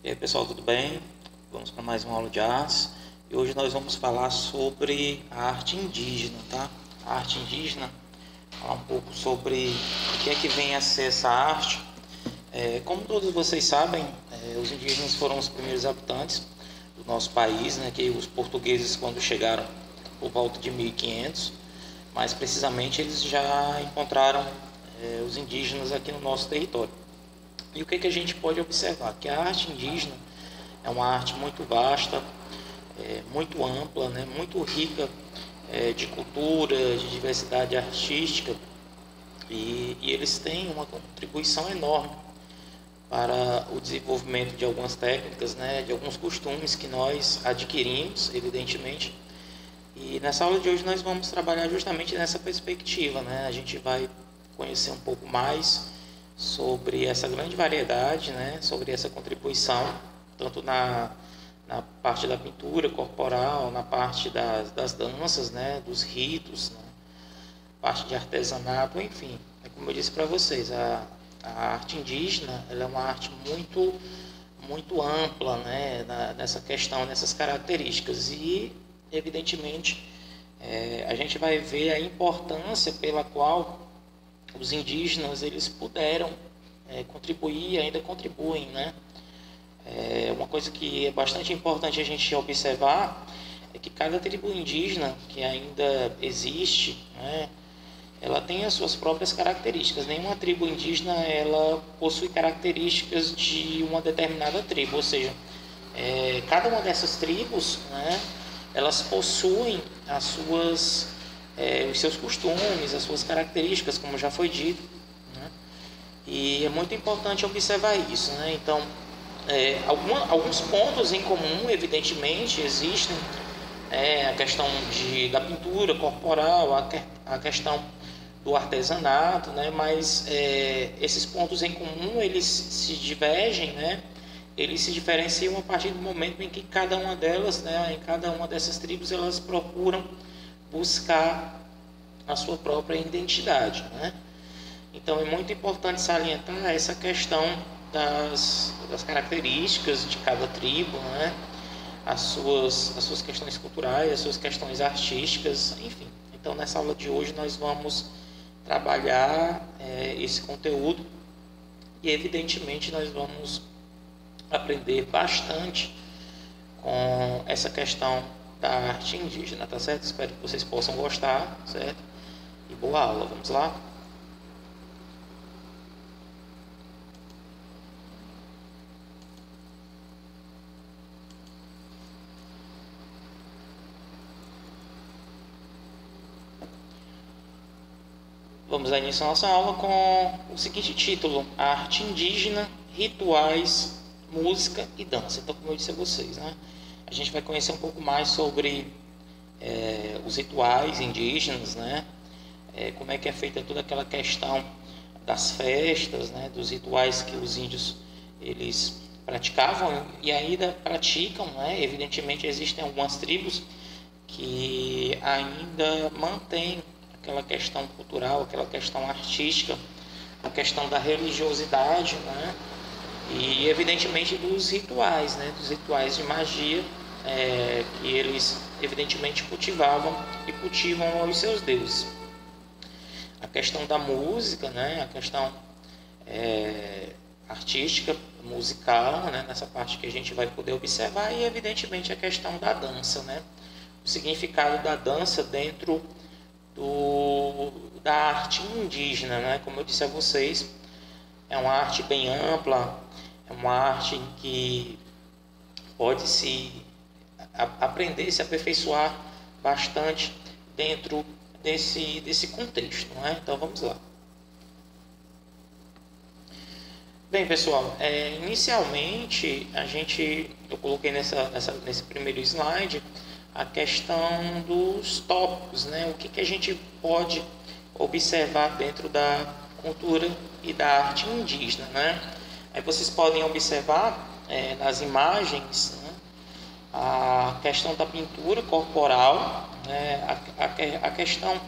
E aí pessoal, tudo bem? Vamos para mais uma aula de artes e hoje nós vamos falar sobre a arte indígena, tá? A arte indígena, falar um pouco sobre o que é que vem a ser essa arte. Como todos vocês sabem, os indígenas foram os primeiros habitantes do nosso país, né? Que os portugueses, quando chegaram por volta de 1500, mais precisamente eles já encontraram os indígenas aqui no nosso território. E o que, que a gente pode observar? Que a arte indígena é uma arte muito vasta, muito ampla, né? Muito rica de cultura, de diversidade artística, e eles têm uma contribuição enorme para o desenvolvimento de algumas técnicas, né? De alguns costumes que nós adquirimos, evidentemente. E nessa aula de hoje nós vamos trabalhar justamente nessa perspectiva, né? A gente vai conhecer um pouco mais sobre essa grande variedade, né, sobre essa contribuição, tanto na parte da pintura corporal, na parte das danças, né, dos ritos, né, parte de artesanato, enfim. Como eu disse para vocês, a arte indígena ela é uma arte muito ampla, né, nessa questão, nessas características. E, evidentemente, a gente vai ver a importância pela qual os indígenas eles puderam contribuir e ainda contribuem, né? Uma coisa que é bastante importante a gente observar é que cada tribo indígena que ainda existe, né, ela tem as suas próprias características. Nenhuma tribo indígena ela possui características de uma determinada tribo, ou seja, cada uma dessas tribos, né, elas possuem os seus costumes, as suas características, como já foi dito, né? E é muito importante observar isso, né? Então, alguns pontos em comum, evidentemente, existem, a questão da pintura corporal, a questão do artesanato, né? Mas esses pontos em comum, eles se divergem, né? Eles se diferenciam a partir do momento em que cada uma delas, né, em cada uma dessas tribos, elas procuram buscar a sua própria identidade, né? Então é muito importante salientar essa questão das características de cada tribo, né? As suas questões culturais, as suas questões artísticas, enfim. Então nessa aula de hoje nós vamos trabalhar esse conteúdo e evidentemente nós vamos aprender bastante com essa questão da arte indígena, tá certo? Espero que vocês possam gostar, certo? E boa aula, vamos lá? Vamos dar início à nossa aula com o seguinte título: Arte indígena, rituais, música e dança. Então, como eu disse a vocês, né? A gente vai conhecer um pouco mais sobre os rituais indígenas, né? Como é que é feita toda aquela questão das festas, né? Dos rituais que os índios eles praticavam e ainda praticam, né? Evidentemente existem algumas tribos que ainda mantêm aquela questão cultural, aquela questão artística, a questão da religiosidade, né? E evidentemente dos rituais, né? Dos rituais de magia que eles evidentemente cultivavam e cultivam aos seus deuses. A questão da música, né? A questão artística, musical, né? Nessa parte que a gente vai poder observar, e evidentemente a questão da dança, né? O significado da dança dentro da arte indígena, né? Como eu disse a vocês, é uma arte bem ampla, é uma arte em que pode se aprender, se aperfeiçoar bastante dentro desse contexto, não é? Então vamos lá. Bem, pessoal, inicialmente eu coloquei nesse primeiro slide a questão dos tópicos, né? O que a gente pode observar dentro da cultura e da arte indígena, né? Aí vocês podem observar nas imagens, né, a questão da pintura corporal, né? A questão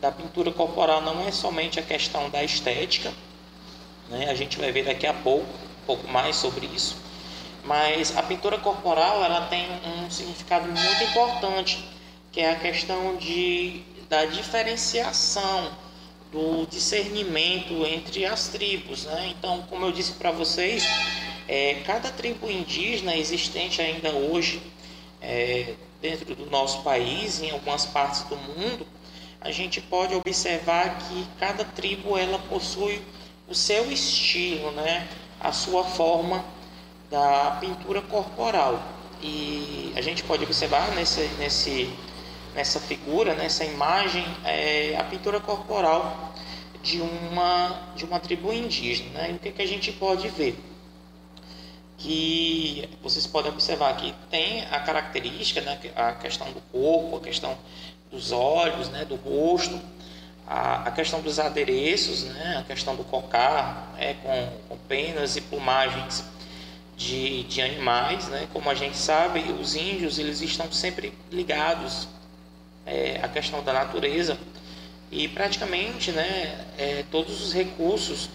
da pintura corporal não é somente a questão da estética, né? A gente vai ver daqui a pouco um pouco mais sobre isso. Mas a pintura corporal ela tem um significado muito importante, que é a questão da diferenciação, do discernimento entre as tribos, né? Então, como eu disse para vocês, cada tribo indígena existente ainda hoje dentro do nosso país, em algumas partes do mundo, a gente pode observar que cada tribo ela possui o seu estilo, né? A sua forma da pintura corporal. E a gente pode observar nessa figura, nessa imagem, a pintura corporal de uma tribo indígena, né? E o que a gente pode ver? Que vocês podem observar que tem a característica, né? A questão do corpo, a questão dos olhos, né? Do rosto, a questão dos adereços, né? A questão do cocar, com penas e plumagens de animais, né? Como a gente sabe, os índios eles estão sempre ligados à questão da natureza e praticamente, né, todos os recursos,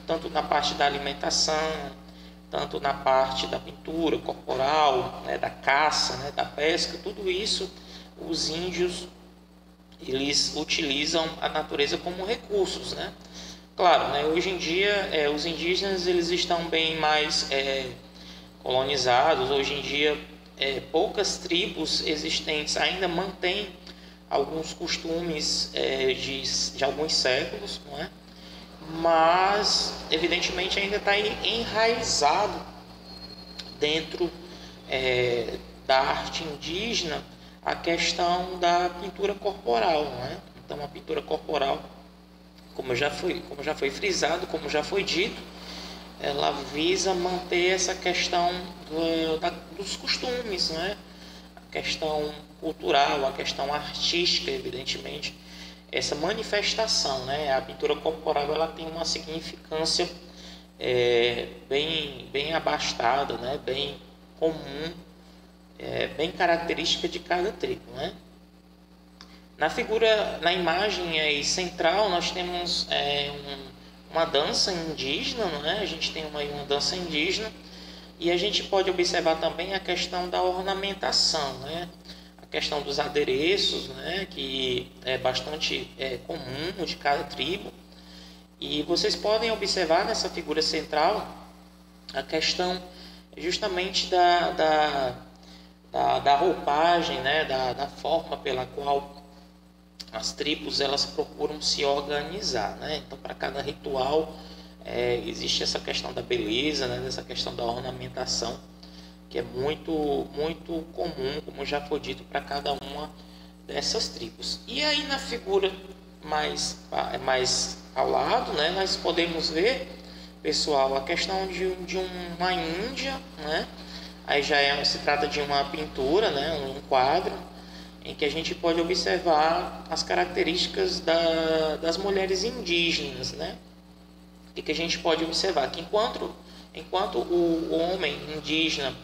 tanto na parte da alimentação, tanto na parte da pintura corporal, né, da caça, né, da pesca, tudo isso os índios eles utilizam a natureza como recursos, né? Claro, né, hoje em dia os indígenas eles estão bem mais colonizados. Hoje em dia, poucas tribos existentes ainda mantêm alguns costumes de alguns séculos, não é? Mas, evidentemente, ainda está enraizado dentro da arte indígena a questão da pintura corporal, não é? Então, a pintura corporal, como já foi frisado, como já foi dito, ela visa manter essa questão dos costumes, né? A questão cultural, a questão artística, evidentemente, essa manifestação, né? A pintura corporal ela tem uma significância bem abastada, né? Bem comum, bem característica de cada tribo, né? Na imagem aí central nós temos uma dança indígena, não é? A gente tem uma dança indígena e a gente pode observar também a questão da ornamentação, né? A questão dos adereços, né? Que é bastante comum de cada tribo. E vocês podem observar nessa figura central a questão justamente da roupagem, né? Da forma pela qual as tribos elas procuram se organizar, né? Então, para cada ritual existe essa questão da beleza, né? Dessa questão da ornamentação, que é muito comum, como já foi dito, para cada uma dessas tribos. E aí na figura mais ao lado, né? Nós podemos ver, pessoal, a questão de uma Índia, né? Aí já se trata de uma pintura, né? Um quadro em que a gente pode observar as características das mulheres indígenas, né? E que a gente pode observar que enquanto o homem indígena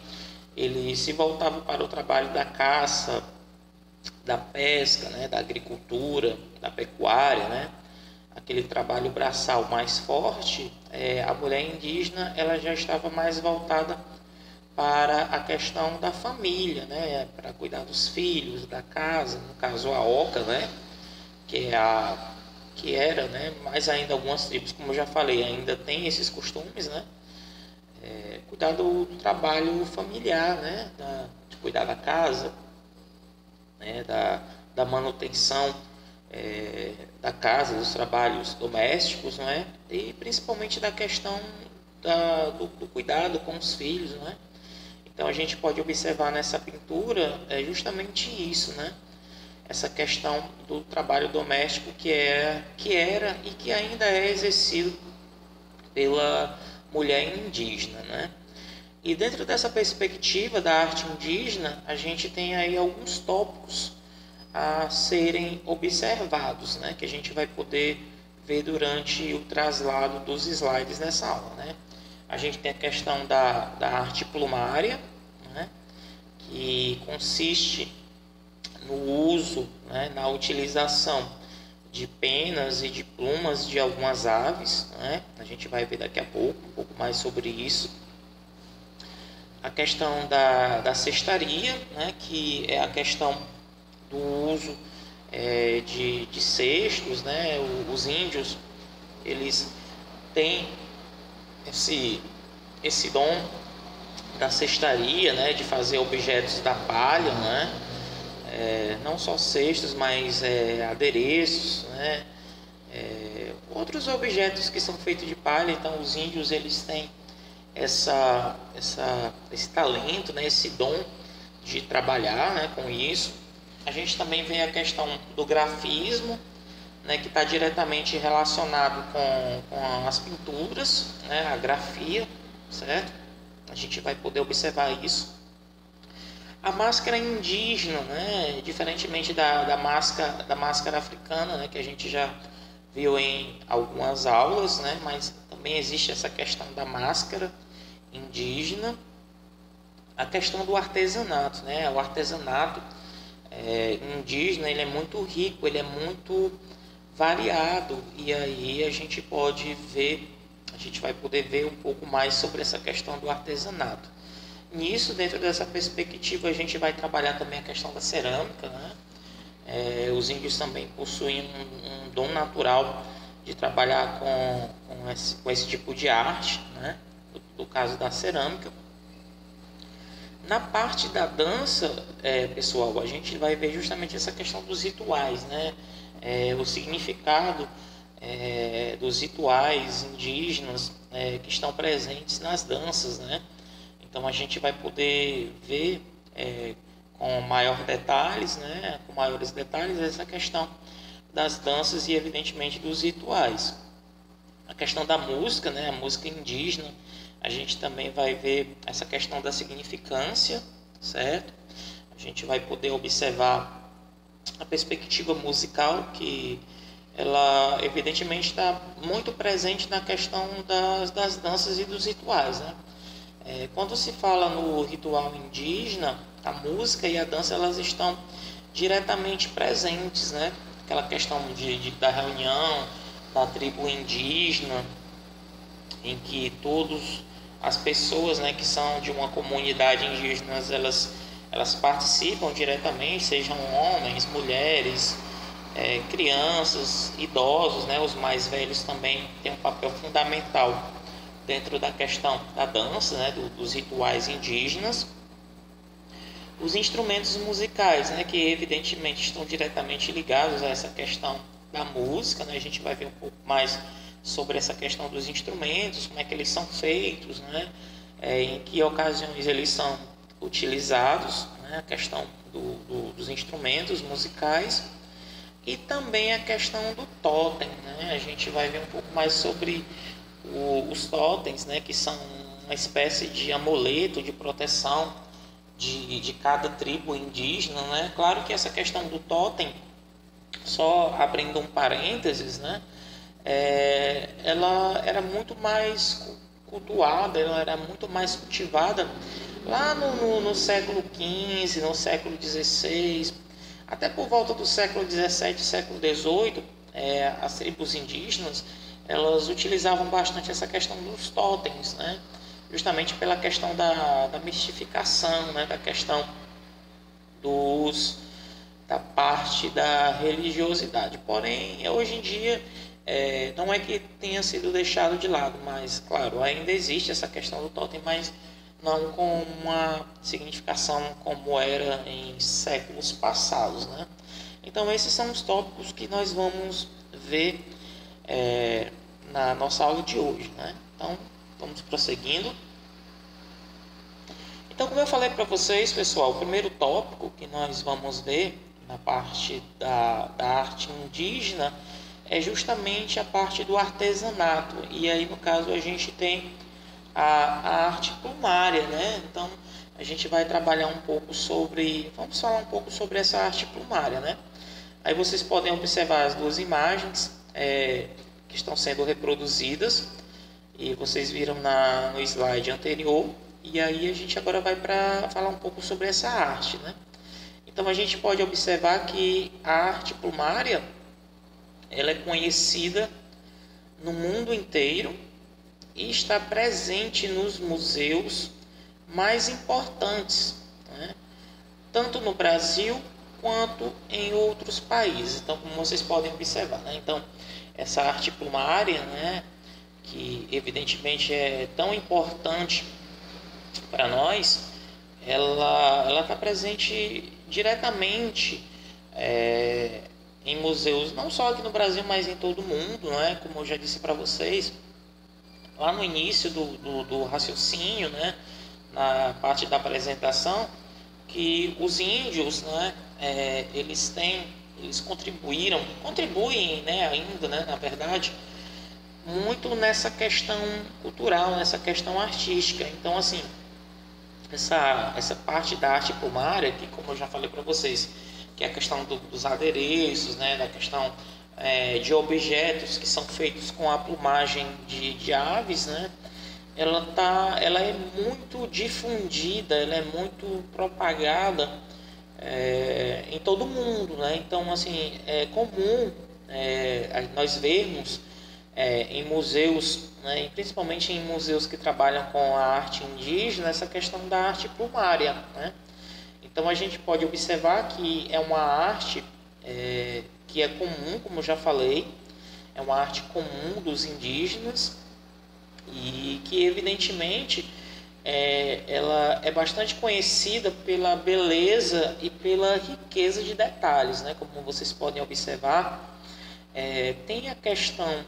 ele se voltava para o trabalho da caça, da pesca, né? Da agricultura, da pecuária, né? Aquele trabalho braçal mais forte, a mulher indígena ela já estava mais voltada para a questão da família, né? Para cuidar dos filhos, da casa, no caso a oca, né? Que era, né? Mas ainda algumas tribos, como eu já falei, ainda tem esses costumes, né? Cuidar do trabalho familiar, né? De cuidar da casa, né? Da manutenção da casa, dos trabalhos domésticos, não é? E principalmente da questão do cuidado com os filhos, não é? Então a gente pode observar nessa pintura justamente isso, né? Essa questão do trabalho doméstico que era e que ainda é exercido pela mulher indígena, né? E dentro dessa perspectiva da arte indígena, a gente tem aí alguns tópicos a serem observados, né? Que a gente vai poder ver durante o traslado dos slides nessa aula, né? A gente tem a questão da arte plumária, né? Que consiste no uso, né? Na utilização de penas e de plumas de algumas aves, né? A gente vai ver daqui a pouco um pouco mais sobre isso. a questão da cestaria, né, que é a questão do uso de cestos, né? Os índios, eles têm esse dom da cestaria, né, de fazer objetos da palha, né? Não só cestos, mas adereços, né? Outros objetos que são feitos de palha. Então os índios, eles têm esse talento, né, esse dom de trabalhar, né, com isso. A gente também vê a questão do grafismo, né, que está diretamente relacionado com as pinturas, né, a grafia, certo? A gente vai poder observar isso. A máscara indígena, né, diferentemente da máscara africana, né, que a gente já viu em algumas aulas, né, mas também existe essa questão da máscara indígena. A questão do artesanato, né, o artesanato indígena, ele é muito rico, ele é muito variado, e aí a gente vai poder ver um pouco mais sobre essa questão do artesanato. Nisso, dentro dessa perspectiva, a gente vai trabalhar também a questão da cerâmica, né? Os índios também possuem um dom natural de trabalhar com esse tipo de arte, né? No caso da cerâmica. Na parte da dança, pessoal, a gente vai ver justamente essa questão dos rituais, né? O significado dos rituais indígenas que estão presentes nas danças, né? Então a gente vai poder ver com maiores detalhes, né? Com maiores detalhes essa questão das danças e evidentemente dos rituais. A questão da música, né? A música indígena, a gente também vai ver essa questão da significância, certo? A gente vai poder observar a perspectiva musical, que ela evidentemente está muito presente na questão das danças e dos rituais, né? Quando se fala no ritual indígena, a música e a dança, elas estão diretamente presentes, né? Aquela questão da reunião da tribo indígena, em que todas as pessoas, né, que são de uma comunidade indígena, elas participam diretamente, sejam homens, mulheres, crianças, idosos, né? Os mais velhos também têm um papel fundamental dentro da questão da dança, né, dos rituais indígenas. Os instrumentos musicais, né, que evidentemente estão diretamente ligados a essa questão da música, né? A gente vai ver um pouco mais sobre essa questão dos instrumentos, como é que eles são feitos, né? Em que ocasiões eles são utilizados, né? A questão dos instrumentos musicais, e também a questão do totem, né? A gente vai ver um pouco mais sobre os totens, né, que são uma espécie de amuleto de proteção de cada tribo indígena, né? Claro que essa questão do totem, só abrindo um parênteses, né, ela era muito mais cultuada, ela era muito mais cultivada lá no século XV, no século XVI, até por volta do século XVII, século XVIII, as tribos indígenas, elas utilizavam bastante essa questão dos totens, né? Justamente pela questão da mistificação, né? Da questão da parte da religiosidade. Porém, hoje em dia, não é que tenha sido deixado de lado, mas, claro, ainda existe essa questão do totem, mas não com uma significação como era em séculos passados, né? Então, esses são os tópicos que nós vamos ver na nossa aula de hoje, né? Então, vamos prosseguindo. Então, como eu falei para vocês, pessoal, o primeiro tópico que nós vamos ver na parte da arte indígena é justamente a parte do artesanato. E aí, no caso, a gente tem a arte plumária, né? Então, a gente vai trabalhar um pouco vamos falar um pouco sobre essa arte plumária, né? Aí vocês podem observar as duas imagens que estão sendo reproduzidas, e vocês viram no slide anterior, e aí a gente agora vai para falar um pouco sobre essa arte, né? Então a gente pode observar que a arte plumária, ela é conhecida no mundo inteiro e está presente nos museus mais importantes, né? Tanto no Brasil quanto em outros países. Então, como vocês podem observar, né? Então, essa arte plumária, né, que evidentemente é tão importante para nós, ela está presente diretamente em museus, não só aqui no Brasil, mas em todo o mundo, né? Como eu já disse para vocês, lá no início do raciocínio, né, na parte da apresentação, que os índios, né, eles contribuem, né, ainda, né, na verdade, muito nessa questão cultural, nessa questão artística. Então, assim, essa parte da arte plumária, que, como eu já falei para vocês, que é a questão dos adereços, né, da questão de objetos que são feitos com a plumagem de aves, né, ela é muito difundida, ela é muito propagada em todo o mundo, né? Então, assim, é comum nós vermos em museus, né, principalmente em museus que trabalham com a arte indígena, essa questão da arte plumária, né? Então, a gente pode observar que é uma arte que é comum, como eu já falei, é uma arte comum dos indígenas e que, evidentemente, ela é bastante conhecida pela beleza e pela riqueza de detalhes, né? Como vocês podem observar, tem a questão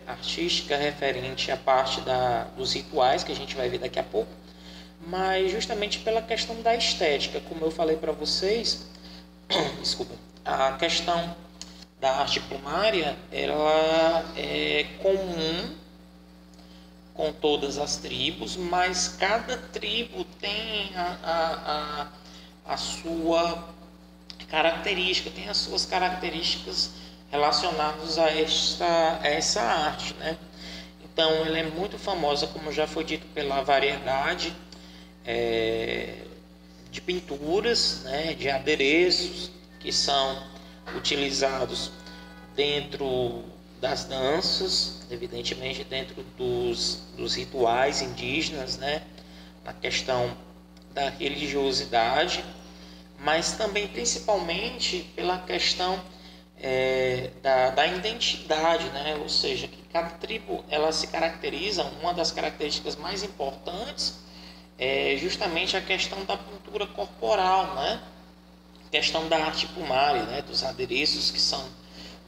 artística referente à parte dos rituais, que a gente vai ver daqui a pouco, mas justamente pela questão da estética, como eu falei para vocês, desculpa, a questão da arte plumária, ela é comum com todas as tribos, mas cada tribo tem a sua característica, tem as suas características relacionadas a essa arte, né? Então, ela é muito famosa, como já foi dito, pela variedade de pinturas, né, de adereços que são utilizados dentro das danças, evidentemente dentro dos rituais indígenas, né, na questão da religiosidade, mas também principalmente pela questão da identidade, né, ou seja, que cada tribo ela se caracteriza, uma das características mais importantes é justamente a questão da pintura corporal, né, questão da arte plumária, né, dos adereços que são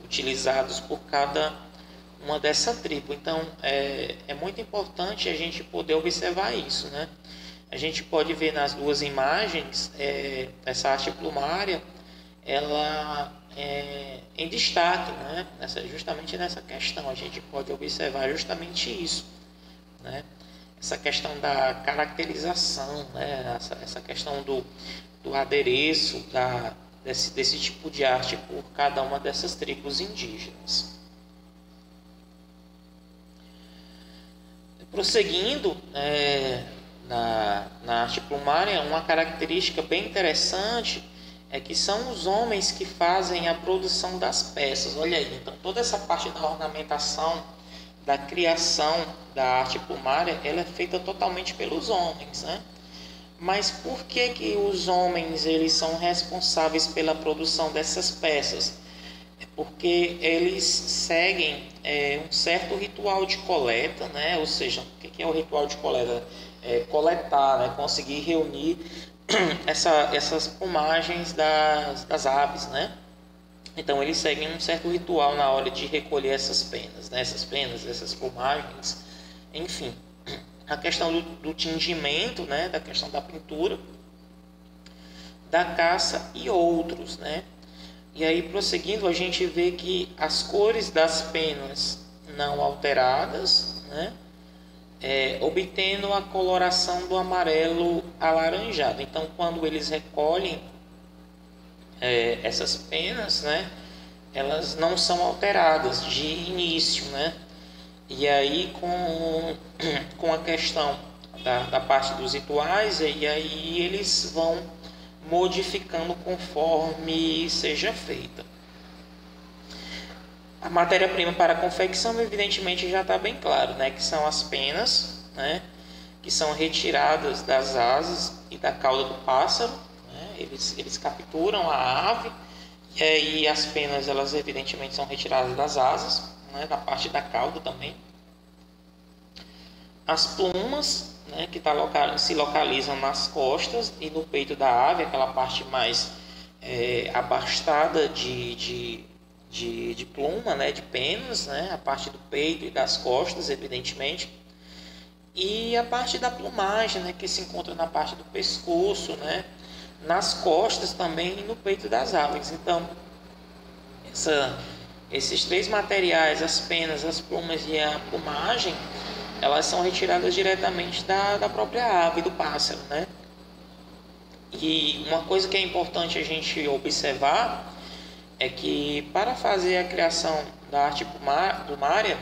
utilizados por cada uma dessa tribo. Então, é muito importante a gente poder observar isso, né? A gente pode ver nas duas imagens essa arte plumária, ela em destaque, né? Justamente nessa questão, a gente pode observar justamente isso, né? Essa questão da caracterização, né? Essa questão do adereço, desse tipo de arte por cada uma dessas tribos indígenas. Prosseguindo na arte plumária, uma característica bem interessante é que são os homens que fazem a produção das peças. Olha aí, então toda essa parte da ornamentação, da criação da arte plumária, ela é feita totalmente pelos homens, né? Mas por que os homens eles são responsáveis pela produção dessas peças? É porque eles seguem um certo ritual de coleta, né? Ou seja, o que é o ritual de coleta? Coletar, né? Conseguir reunir essas plumagens das aves, né? Então eles seguem um certo ritual na hora de recolher essas penas, né? Essas plumagens, enfim. A questão do tingimento, né? Da questão da pintura, da caça e outros, né? E aí, prosseguindo, a gente vê que as cores das penas não alteradas, né? Obtendo a coloração do amarelo alaranjado. Então, quando eles recolhem essas penas, né? Elas não são alteradas de início, né? E aí, com a questão da parte dos rituais, e aí eles vão modificando conforme seja feita. A matéria-prima para a confecção, evidentemente, já está bem claro, né? Que são as penas, né? que são retiradas das asas e da cauda do pássaro, né? Eles capturam a ave, e aí as penas, elas evidentemente são retiradas das asas, né? Da parte da cauda também. As plumas, né? Que se localizam nas costas e no peito da ave, aquela parte mais abastada de pluma, né? De penas, né? A parte do peito e das costas, evidentemente. E a parte da plumagem, né, que se encontra na parte do pescoço, né, nas costas também e no peito das aves. Então, esses três materiais, as penas, as plumas e a plumagem, elas são retiradas diretamente da própria ave, do pássaro, né? E uma coisa que é importante a gente observar é que para fazer a criação da arte plumária,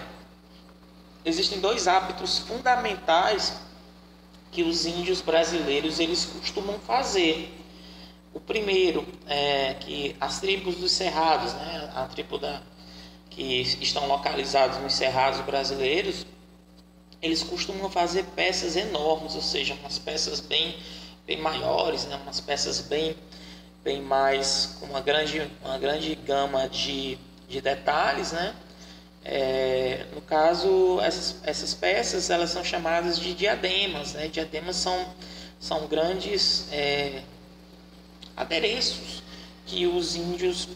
existem dois hábitos fundamentais que os índios brasileiros eles costumam fazer. O primeiro é que as tribos dos cerrados, né, a tribo que estão localizados nos cerrados brasileiros, eles costumam fazer peças enormes, ou seja, umas peças bem maiores, né, umas peças bem mais com uma grande gama de detalhes, né? No caso, essas peças elas são chamadas de diademas, né? Diademas são grandes adereços que os índios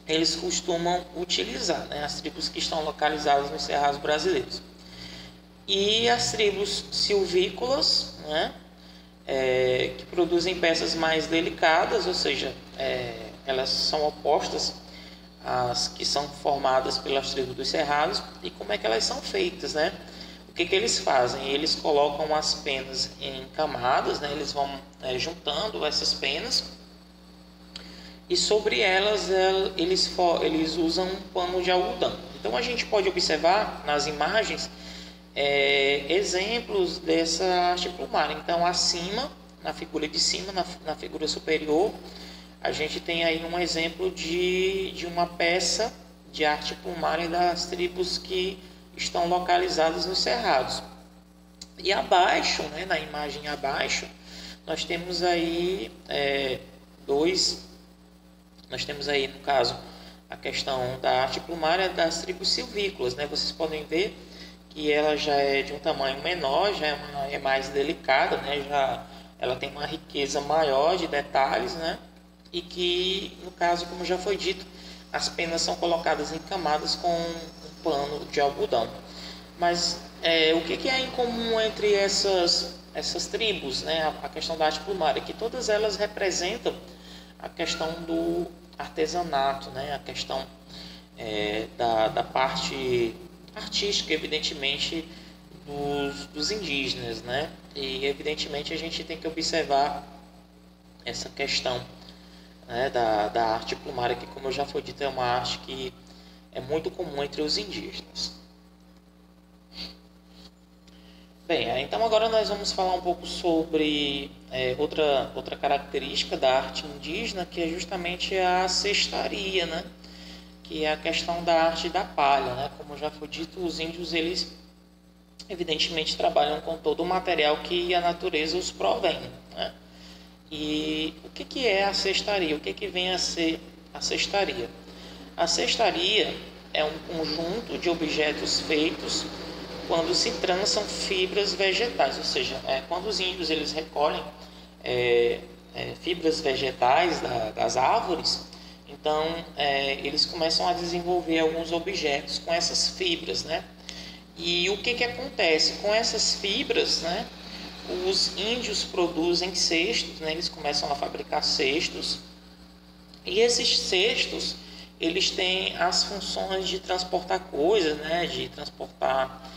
eles costumam utilizar, né? As tribos que estão localizadas nos cerrados brasileiros. E as tribos silvícolas, né? Que produzem peças mais delicadas, ou seja, elas são opostas as que são formadas pelas tribos dos cerrados. E como é que elas são feitas, né? O que eles fazem? Eles colocam as penas em camadas, né? Eles vão juntando essas penas e sobre elas eles usam um pano de algodão. Então a gente pode observar nas imagens exemplos dessa arte plumária. Então acima, na figura de cima, na figura superior, a gente tem aí um exemplo de uma peça de arte plumária das tribos que estão localizadas nos cerrados. E abaixo, né, na imagem abaixo, nós temos aí nós temos aí, no caso, a questão da arte plumária das tribos silvícolas, né? Vocês podem ver que ela já é de um tamanho menor, já é mais delicada, né? Ela tem uma riqueza maior de detalhes, né? E que, no caso, como já foi dito, as penas são colocadas em camadas com um pano de algodão. Mas o que é em comum entre essas tribos, né? A questão da arte plumária, que todas elas representam a questão do artesanato, né? A questão da parte artística, evidentemente, dos indígenas, né? E, evidentemente, a gente tem que observar essa questão, né, da arte plumária, que, como já foi dito, é uma arte que é muito comum entre os indígenas. Bem, então agora nós vamos falar um pouco sobre outra característica da arte indígena, que é justamente a cestaria, né? Que é a questão da arte da palha, né? Como já foi dito, os índios, eles evidentemente trabalham com todo o material que a natureza os provém, né? E o que é a cestaria? O que vem a ser a cestaria? A cestaria é um conjunto de objetos feitos quando se trançam fibras vegetais, ou seja, quando os índios eles recolhem fibras vegetais das árvores, então eles começam a desenvolver alguns objetos com essas fibras, né? E o que acontece com essas fibras, né? Os índios produzem cestos, né? Eles começam a fabricar cestos, e esses cestos eles têm as funções de transportar coisas, né? De transportar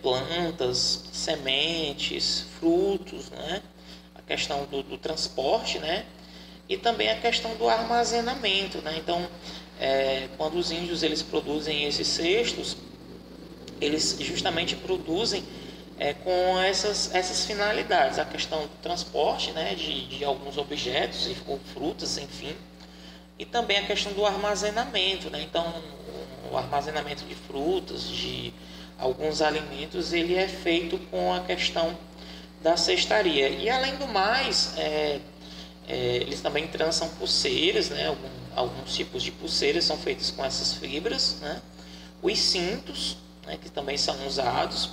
plantas, sementes, frutos, né? A questão do transporte, né? E também a questão do armazenamento, né? Então, quando os índios eles produzem esses cestos, eles justamente produzem com essas finalidades, a questão do transporte, né? De alguns objetos ou frutas, enfim, e também a questão do armazenamento, né? Então, o armazenamento de frutas, de alguns alimentos, ele é feito com a questão da cestaria. E além do mais, eles também trançam pulseiras, né? Alguns tipos de pulseiras são feitos com essas fibras, né? Os cintos, né, que também são usados,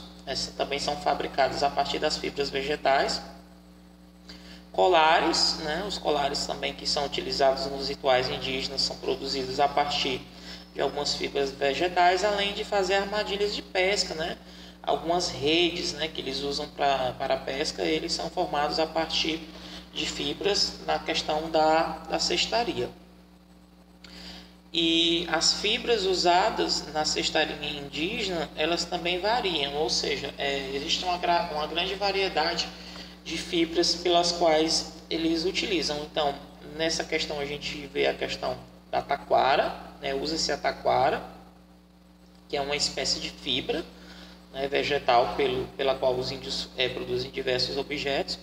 também são fabricados a partir das fibras vegetais. Colares, né? Os colares também que são utilizados nos rituais indígenas são produzidos a partir de algumas fibras vegetais, além de fazer armadilhas de pesca, né? Algumas redes, né, que eles usam para pesca, eles são formados a partir de fibras na questão da cestaria. E as fibras usadas na cestaria indígena, elas também variam, ou seja, existe uma grande variedade de fibras pelas quais eles utilizam. Então, nessa questão a gente vê a questão da taquara, né? Usa-se a taquara, que é uma espécie de fibra, né, vegetal pela qual os índios produzem diversos objetos.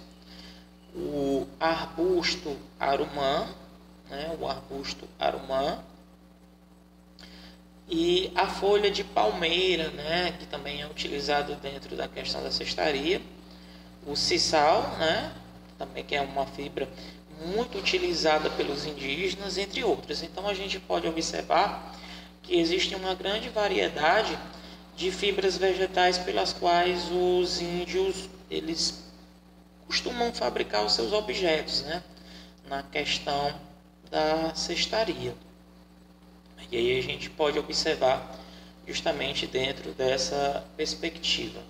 O arbusto arumã, né, e a folha de palmeira, né, que também é utilizado dentro da questão da cestaria. O sisal, né, também, que é uma fibra muito utilizada pelos indígenas, entre outras. Então a gente pode observar que existe uma grande variedade de fibras vegetais pelas quais os índios eles costumam fabricar os seus objetos, né, na questão da cestaria. E aí a gente pode observar justamente dentro dessa perspectiva.